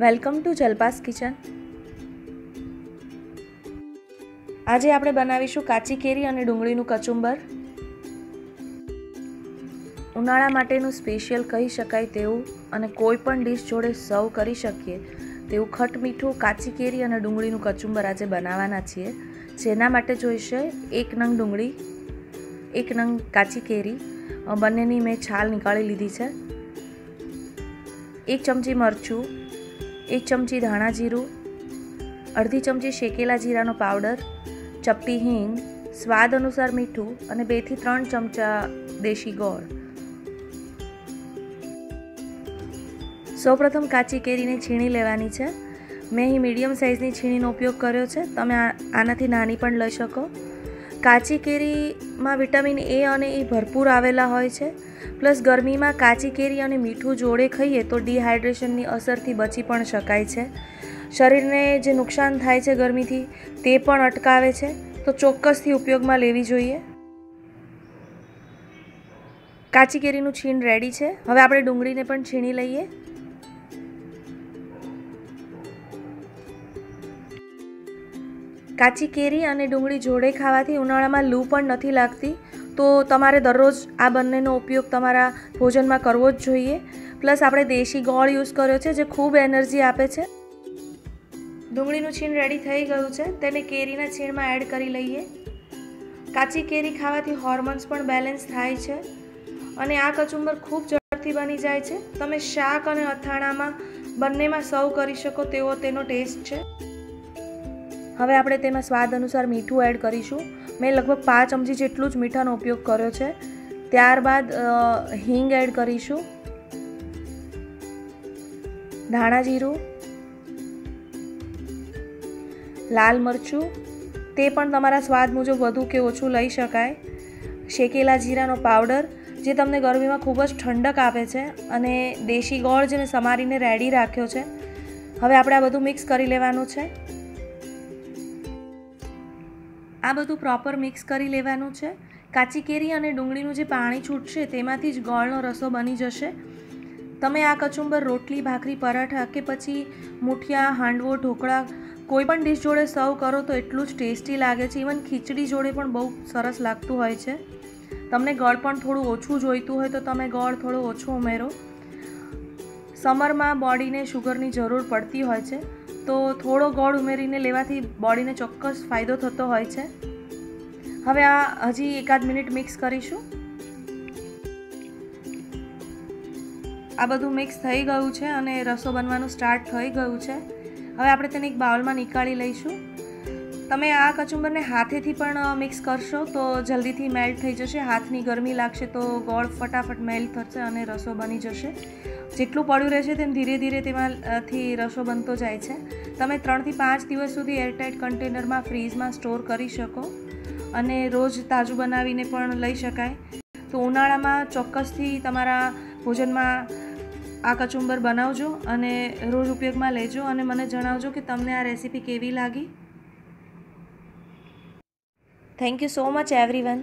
Welcome to Jalpa's kitchen. આજે આપણે બનાવીશું કાચી કેરી અને ડુંગળીનું કચુંબર। ઉનાળા માટેનું સ્પેશિયલ કહી શકાય તેવું અને કોઈ પણ ડીશ જોડે સર્વ કરી શકીએ તેવું ખટ મીઠું કાચી કેરી અને ડુંગળીનું કચુંબર આજે બનાવવાના છીએ। જેના માટે જોઈશે 1 નંગ ડુંગળી, 1 નંગ કાચી કેરી, બંનેની મેં છાલ નીકાળી લીધી છે, 1 ચમચી મરચું, 1 ચમચી ધાણા જીરું, અડધી ચમચી શેકેલા જીરાનો પાવડર, ચપટી હિંગ, સ્વાદ અનુસાર મીઠું અને 2 થી 3 ચમચા દેશી ગોળ। સૌપ્રથમ કાચી કેરીને છીણી લેવાની છે। મેં અહીં મીડિયમ સાઇઝની છીણીનો ઉપયોગ કર્યો છે, તમે આનાથી નાની પણ લઈ શકો। કાચી કેરીમાં વિટામિન એ અને એ ભરપૂર આવેલા હોય છે, પ્લસ ગરમીમાં કાચી કેરી અને મીઠું જોડે ખાઈએ તો ડિહાઇડ્રેશનની અસરથી બચી પણ શકાય છે। શરીરને જે નુકસાન થાય છે ગરમીથી તે પણ અટકાવે છે, તો ચોક્કસથી ઉપયોગમાં લેવી જોઈએ। કાચી કેરીનું છીણ રેડી છે। હવે આપણે ડુંગળીને પણ છીણી લઈએ। કાચી કેરી અને ડુંગળી જોડે ખાવાથી ઉનાળામાં લૂ પણ નથી લાગતી, તો તમારે દરરોજ આ બંનેનો ઉપયોગ તમારા ભોજનમાં કરવો જ જોઈએ। પ્લસ આપણે દેશી ગોળ યુઝ કર્યો છે જે ખૂબ એનર્જી આપે છે। ડુંગળીનું છીણ રેડી થઈ ગયું છે, તેને કેરીના છીણમાં એડ કરી લઈએ। કાચી કેરી ખાવાથી હોર્મોન્સ પણ બેલેન્સ થાય છે અને આ કચુંબર ખૂબ ઝડપથી બની જાય છે। તમે શાક અને અથાણામાં બંનેમાં સર્વ કરી શકો તેવો તેનો ટેસ્ટ છે। હવે આપણે તેમાં સ્વાદ અનુસાર મીઠું એડ કરીશું। મેં લગભગ 5 ચમચી જેટલું જ મીઠાનો ઉપયોગ કર્યો છે। ત્યારબાદ હિંગ એડ કરીશું, ધાણા જીરું, લાલ મરચું, તે પણ તમારા સ્વાદ મુજબ વધુ કે ઓછું લઈ શકાય, શેકેલા જીરાનો પાવડર જે તમને ગરમીમાં ખૂબ જ ઠંડક આપે છે, અને દેશી ગોળ જે મેં સમારીને રેડી રાખ્યો છે। હવે આપણે આ બધું મિક્સ કરી લેવાનું છે। આ બધું પ્રોપર મિક્સ કરી લેવાનું છે। કાચી કેરી અને ડુંગળીનું જે પાણી છૂટશે તેમાંથી જ ગોળનો રસો બની જશે। તમે આ કચુંબર રોટલી, ભાખરી, પરાઠા કે પછી મૂઠિયા, હાંડવો, ઢોકળા કોઈ પણ ડીશ જોડે સર્વ કરો તો એટલું જ ટેસ્ટી લાગે છે। ઇવન ખીચડી જોડે પણ બહુ સરસ લાગતું હોય છે। તમને ગોળ પણ થોડું ઓછું જોઈતું હોય તો તમે ગોળ થોડો ઓછો ઉમેરો। સમરમાં બોડીને શુગરની જરૂર પડતી હોય છે, તો થોડો ગોળ ઉમેરીને લેવાથી બોડીને ચોક્કસ ફાયદો થતો હોય છે। હવે આ હજી 1-8 મિનિટ મિક્સ કરીશું। આ બધું મિક્સ થઈ ગયું છે અને રસો બનવાનું સ્ટાર્ટ થઈ ગયું છે। હવે આપણે તેને એક બાઉલમાં નીકાળી લઈશું। તમે આ કચુંબરને હાથેથી પણ મિક્સ કરશો તો જલ્દીથી મેલ્ટ થઈ જશે। હાથની ગરમી લાગશે તો ગોળ ફટાફટ મેલ્ટ થશે અને રસો બની જશે। જેટલું પડ્યું રહેશે તેમ ધીરે ધીરે તેમાંથી રસો બનતો જાય છે। તમે 3 થી 5 દિવસ સુધી એરટાઇટ કન્ટેનરમાં ફ્રીઝમાં સ્ટોર કરી શકો અને રોજ તાજું બનાવીને પણ લઈ શકાય। તો ઉનાળામાં ચોક્કસથી તમારા ભોજનમાં આ કચુંબર બનાવજો અને રોજ ઉપયોગમાં લેજો અને મને જણાવજો કે તમને આ રેસીપી કેવી લાગી। Thank you so much everyone.